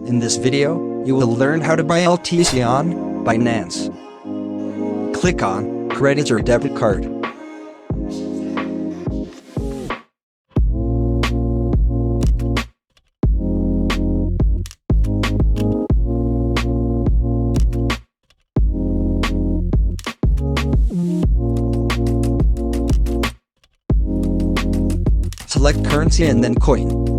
In this video, you will learn how to buy LTC on Binance. Click on Credit or Debit Card. Select currency and then coin.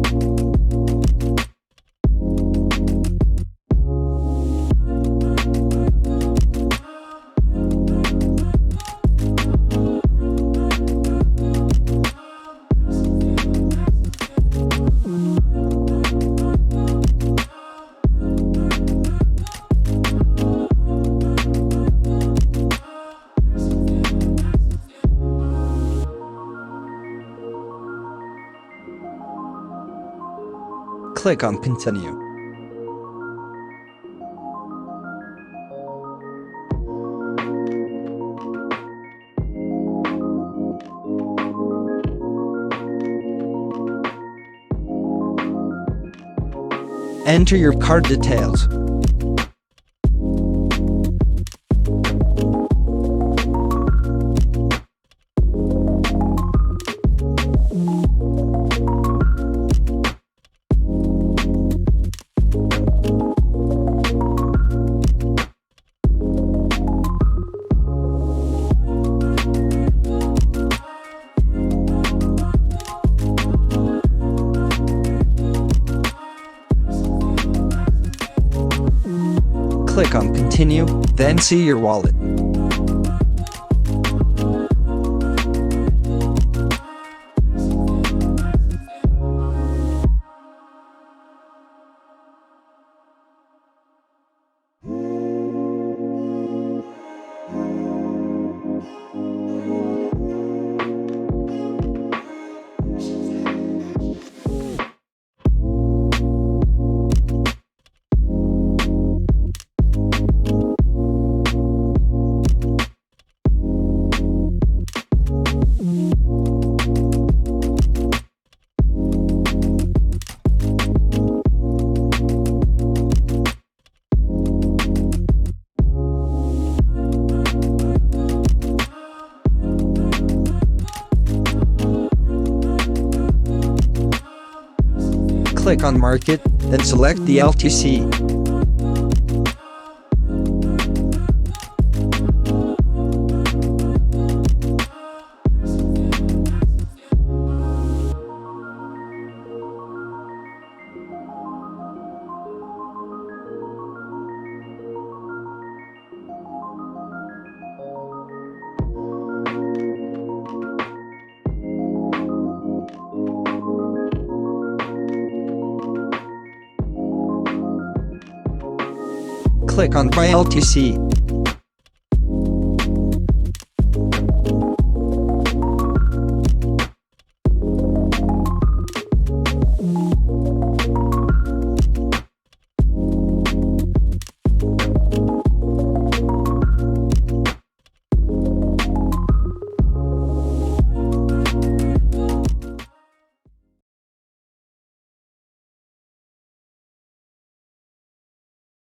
Click on Continue. Enter your card details. Click on Continue, then see your wallet. Click on Market, then select the LTC. Click on Buy LTC.